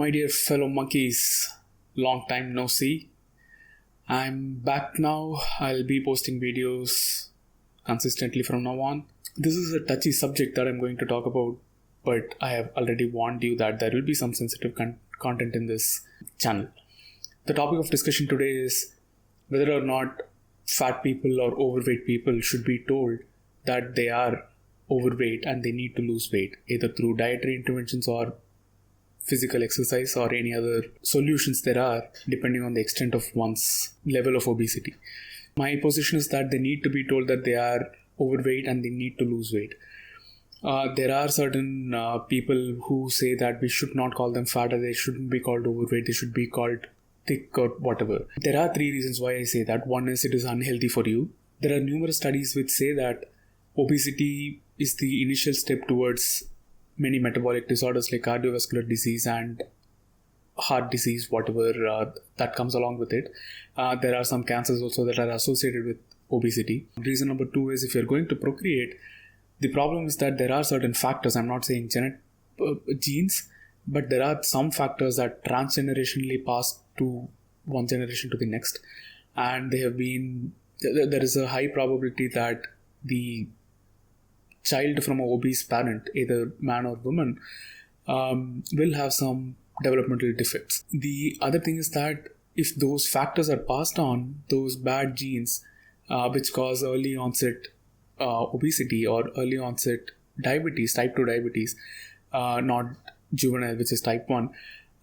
my dear fellow monkeys, long time no see. I'm back now. I'll be posting videos consistently from now on. This is a touchy subject that I'm going to talk about, but I have already warned you that there will be some sensitive content in this channel. The topic of discussion today is whether or not fat people or overweight people should be told that they are overweight and they need to lose weight, either through dietary interventions or physical exercise or any other solutions there are, depending on the extent of one's level of obesity. My position is that they need to be told that they are overweight and they need to lose weight. There are certain people who say that we should not call them fat, or they shouldn't be called overweight, they should be called thick or whatever. There are three reasons why I say that. One is it is unhealthy for you. There are numerous studies which say that obesity is the initial step towards many metabolic disorders like cardiovascular disease and heart disease, whatever that comes along with it. There are some cancers also that are associated with obesity. Reason number two is if you're going to procreate, the problem is that there are certain factors. I'm not saying genes, but there are some factors that transgenerationally pass to one generation to the next, and there is a high probability that the child from an obese parent, either man or woman, will have some developmental defects. The other thing is that if those factors are passed on, those bad genes which cause early onset obesity or early onset diabetes, type 2 diabetes, not juvenile, which is type 1,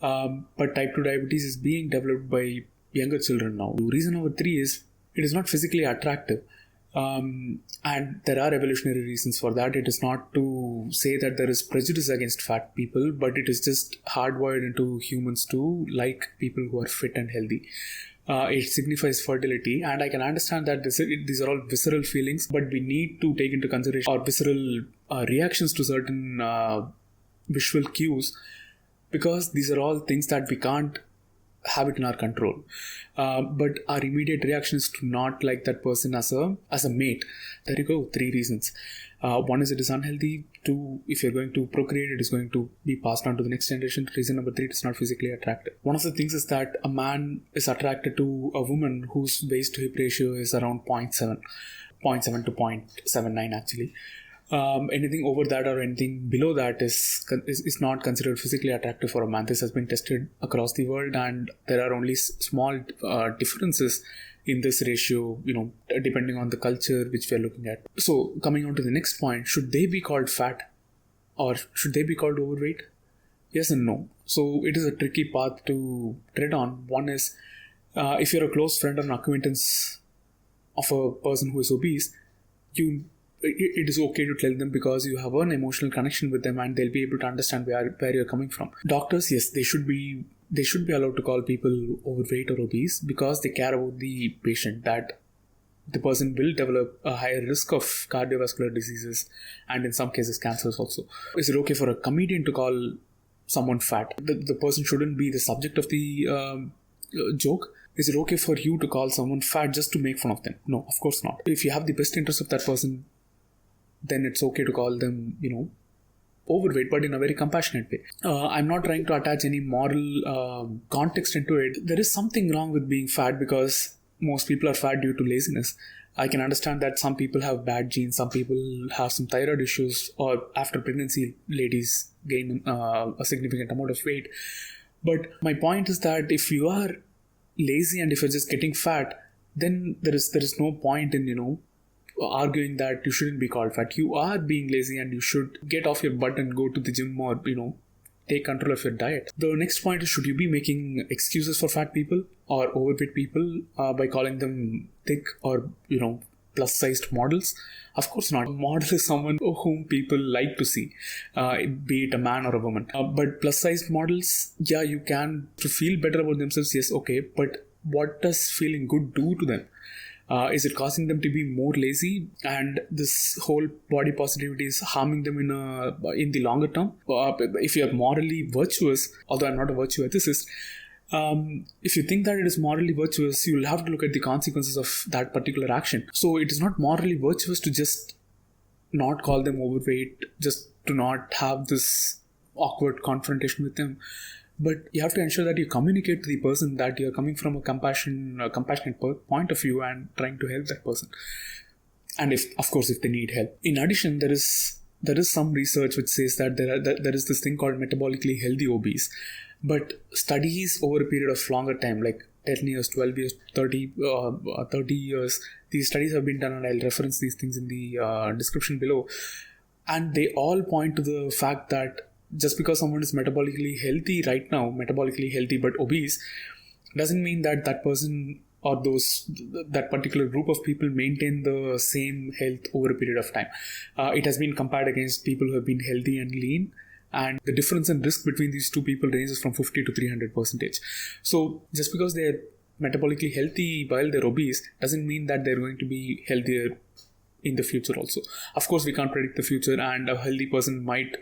but type 2 diabetes is being developed by younger children now. Reason number three is it is not physically attractive. And there are evolutionary reasons for that. It is not to say that there is prejudice against fat people, but it is just hardwired into humans to like people who are fit and healthy. It signifies fertility, and I can understand that these are all visceral feelings, but we need to take into consideration our visceral reactions to certain visual cues, because these are all things that we can't have it in our control. But our immediate reaction is to not like that person as a mate. There you go, three reasons. One is it is unhealthy. Two, if you're going to procreate, it is going to be passed on to the next generation. Reason number three, it is not physically attractive. One of the things is that a man is attracted to a woman whose waist to hip ratio is around 0.7 to 0.79 actually. Anything over that or anything below that is not considered physically attractive for a man. This has been tested across the world, and there are only small differences in this ratio, depending on the culture which we are looking at. So coming on to the next point, should they be called fat or should they be called overweight? Yes and no. So it is a tricky path to tread on. One is if you're a close friend or an acquaintance of a person who is obese, it is okay to tell them, because you have an emotional connection with them and they'll be able to understand where you're coming from. Doctors, yes, they should be allowed to call people overweight or obese because they care about the patient, that the person will develop a higher risk of cardiovascular diseases and in some cases cancers also. Is it okay for a comedian to call someone fat? The person shouldn't be the subject of the joke. Is it okay for you to call someone fat just to make fun of them? No, of course not. If you have the best interest of that person, then it's okay to call them, overweight, but in a very compassionate way. I'm not trying to attach any moral context into it. There is something wrong with being fat because most people are fat due to laziness. I can understand that some people have bad genes, some people have some thyroid issues, or after pregnancy, ladies gain a significant amount of weight. But my point is that if you are lazy and if you're just getting fat, then there is no point in, arguing that you shouldn't be called fat. You are being lazy and you should get off your butt and go to the gym or, take control of your diet. The next point is, should you be making excuses for fat people or overweight people by calling them thick or, plus-sized models? Of course not. A model is someone whom people like to see, be it a man or a woman. But plus-sized models, yeah, you can to feel better about themselves, yes, okay. But what does feeling good do to them? Is it causing them to be more lazy, and this whole body positivity is harming them in the longer term? If you are morally virtuous, although I'm not a virtue ethicist, if you think that it is morally virtuous, you will have to look at the consequences of that particular action. So it is not morally virtuous to just not call them overweight, just to not have this awkward confrontation with them. but you have to ensure that you communicate to the person that you're coming from a compassionate point of view and trying to help that person. And if they need help. In addition, there is some research which says that there is this thing called metabolically healthy obese, but studies over a period of longer time, like 10 years, 12 years, 30 years, these studies have been done, and I'll reference these things in the description below, and they all point to the fact that just because someone is metabolically healthy right now, metabolically healthy but obese, doesn't mean that that person or that particular group of people maintain the same health over a period of time. It has been compared against people who have been healthy and lean, and the difference in risk between these two people ranges from 50 to 300%. So just because they're metabolically healthy while they're obese doesn't mean that they're going to be healthier in the future also. Of course, we can't predict the future, and a healthy person might,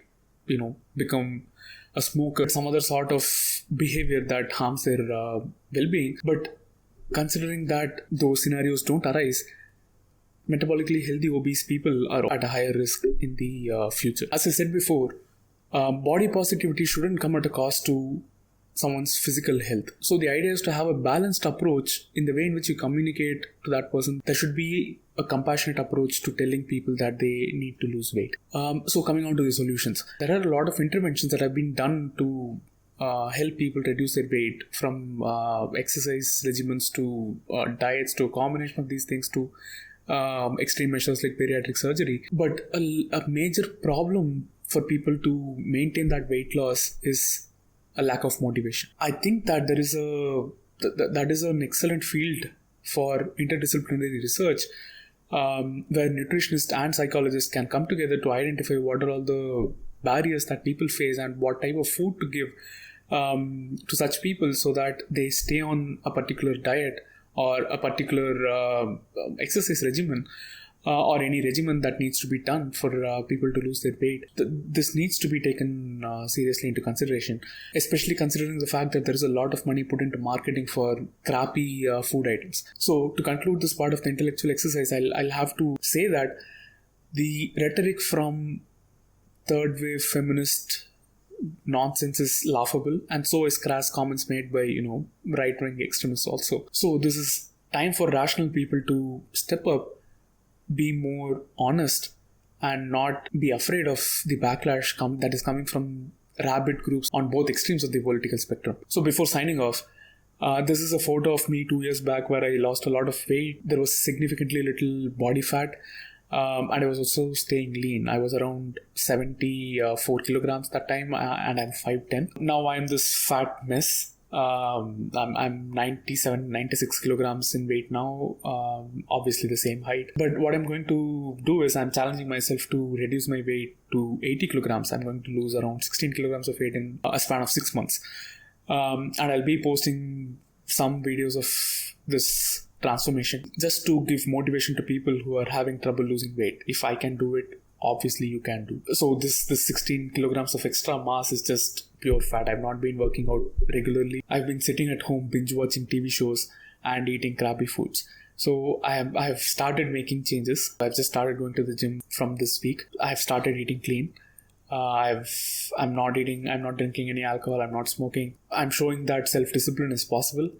become a smoker, some other sort of behavior that harms their well-being. But considering that those scenarios don't arise, metabolically healthy obese people are at a higher risk in the future. As I said before, body positivity shouldn't come at a cost to someone's physical health. So the idea is to have a balanced approach in the way in which you communicate to that person. There should be a compassionate approach to telling people that they need to lose weight. So coming on to the solutions, there are a lot of interventions that have been done to help people reduce their weight, from exercise regimens to diets, to a combination of these things, to extreme measures like bariatric surgery. But a major problem for people to maintain that weight loss is a lack of motivation. I think that there is that is an excellent field for interdisciplinary research, where nutritionists and psychologists can come together to identify what are all the barriers that people face and what type of food to give to such people so that they stay on a particular diet or a particular exercise regimen, or any regimen that needs to be done for people to lose their weight. This needs to be taken seriously into consideration, especially considering the fact that there is a lot of money put into marketing for crappy food items. So to conclude this part of the intellectual exercise, I'll have to say that the rhetoric from third wave feminist nonsense is laughable, and so is crass comments made by right-wing extremists also. So this is time for rational people to step up, be more honest, and not be afraid of the backlash that is coming from rabid groups on both extremes of the political spectrum. So before signing off, this is a photo of me 2 years back where I lost a lot of weight. There was significantly little body fat, and I was also staying lean. I was around 74 kilograms that time, and I'm 5'10". Now I'm this fat mess. I'm 96 kilograms in weight now, obviously the same height. But what I'm going to do is I'm challenging myself to reduce my weight to 80 kilograms. I'm going to lose around 16 kilograms of weight in a span of 6 months. And I'll be posting some videos of this transformation just to give motivation to people who are having trouble losing weight. If I can do it, obviously you can do. So this 16 kilograms of extra mass is just pure fat. I've not been working out regularly. I've been sitting at home binge watching TV shows and eating crappy foods. So I have started making changes. I've just started going to the gym from this week. I've started eating clean. I'm not drinking any alcohol. I'm not smoking. I'm showing that self-discipline is possible,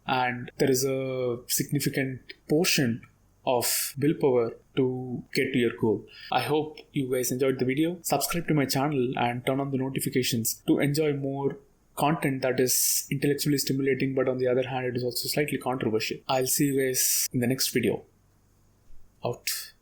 and there is a significant portion of willpower to get to your goal. I hope you guys enjoyed the video. Subscribe to my channel and turn on the notifications to enjoy more content that is intellectually stimulating, but on the other hand, it is also slightly controversial. I'll see you guys in the next video. Out.